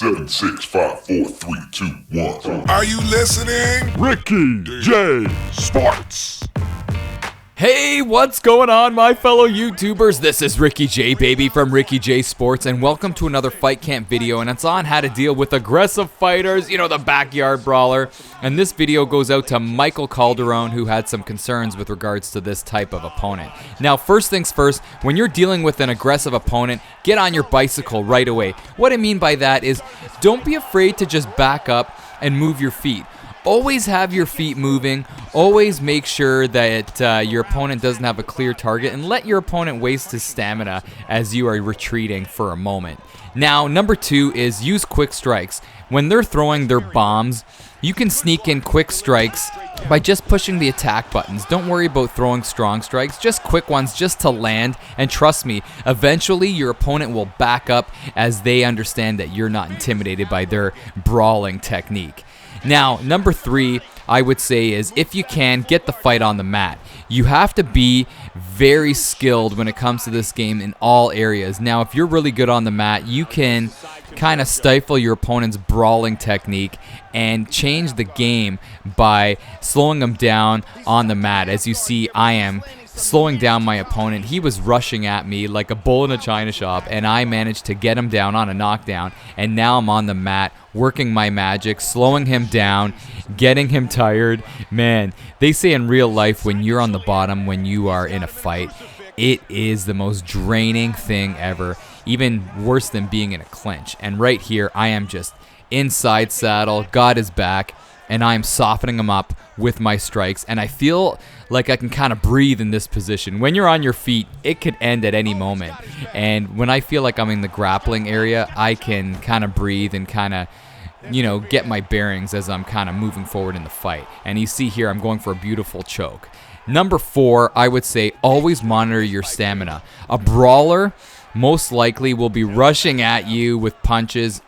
7, 6, 5, 4, 3, 2, 1. Are you listening? Ricky J Sports. Hey, what's going on, my fellow YouTubers? This is Ricky J, baby, from Ricky J Sports, and welcome to another Fight Camp video, and it's on how to deal with aggressive fighters, you know, the backyard brawler. And this video goes out to Michael Calderon, who had some concerns with regards to this type of opponent. Now, first things first, when you're dealing with an aggressive opponent, get on your bicycle right away. What I mean by that is, don't be afraid to just back up and move your feet. Always have your feet moving. Always make sure that your opponent doesn't have a clear target, and let your opponent waste his stamina as you are retreating for a moment. Now, number 2 is use quick strikes. When they're throwing their bombs, you can sneak in quick strikes by just pushing the attack buttons. Don't worry about throwing strong strikes, just quick ones just to land, and trust me, eventually your opponent will back up as they understand that you're not intimidated by their brawling technique. Now, number 3, I would say is, if you can, get the fight on the mat. You have to be very skilled when it comes to this game in all areas. Now, if you're really good on the mat, you can kind of stifle your opponent's brawling technique and change the game by slowing them down on the mat. As you see, I am slowing down my opponent. He was rushing at me like a bull in a china shop, and I managed to get him down on a knockdown, and now I'm on the mat working my magic, slowing him down, getting him tired. Man, they say in real life, when you're on the bottom, when you are in a fight, it is the most draining thing ever, even worse than being in a clinch. And right here, I am just inside saddle, got his back, and I'm softening him up with my strikes, and I feel like I can kind of breathe in this position. When you're on your feet, it could end at any moment, and when I feel like I'm in the grappling area, I can kind of breathe and kind of, you know, get my bearings as I'm kind of moving forward in the fight. And you see here, I'm going for a beautiful choke. Number 4, I would say always monitor your stamina. A brawler most likely will be rushing at you with punches,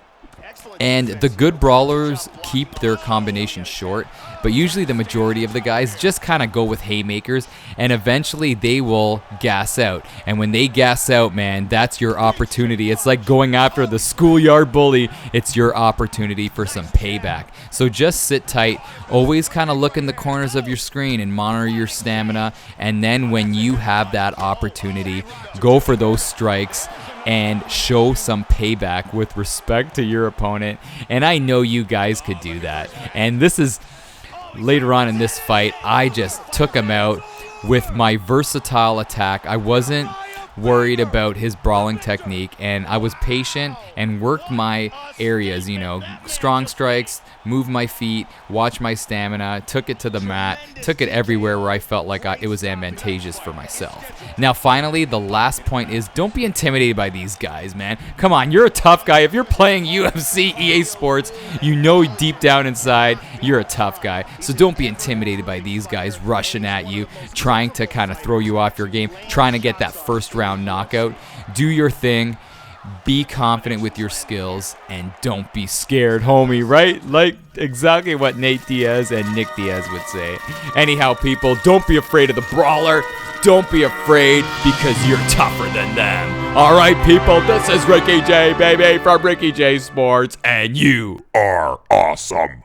and the good brawlers keep their combinations short, but usually the majority of the guys just kind of go with haymakers, and eventually they will gas out. And when they gas out, man, that's your opportunity. It's like going after the schoolyard bully. It's your opportunity for some payback. So just sit tight, always kind of look in the corners of your screen and monitor your stamina, and then when you have that opportunity, go for those strikes and show some payback with respect to your opponent. And I know you guys could do that. And this is later on in this fight, I just took him out with my versatile attack. I wasn't worried about his brawling technique, and I was patient and worked my areas, you know, strong strikes, move my feet, watch my stamina, took it to the mat, took it everywhere where I felt like it was advantageous for myself. Now, finally, the last point is, don't be intimidated by these guys, man. Come on, you're a tough guy. If you're playing UFC, EA Sports, you know deep down inside you're a tough guy. So don't be intimidated by these guys rushing at you, trying to kind of throw you off your game, trying to get that first round knockout. Do your thing. Be confident with your skills, and don't be scared, homie, right? Like exactly what Nate Diaz and Nick Diaz would say. Anyhow, people, don't be afraid of the brawler. Don't be afraid, because you're tougher than them. All right, people, this is Ricky J, baby, from Ricky J Sports, and you Are awesome.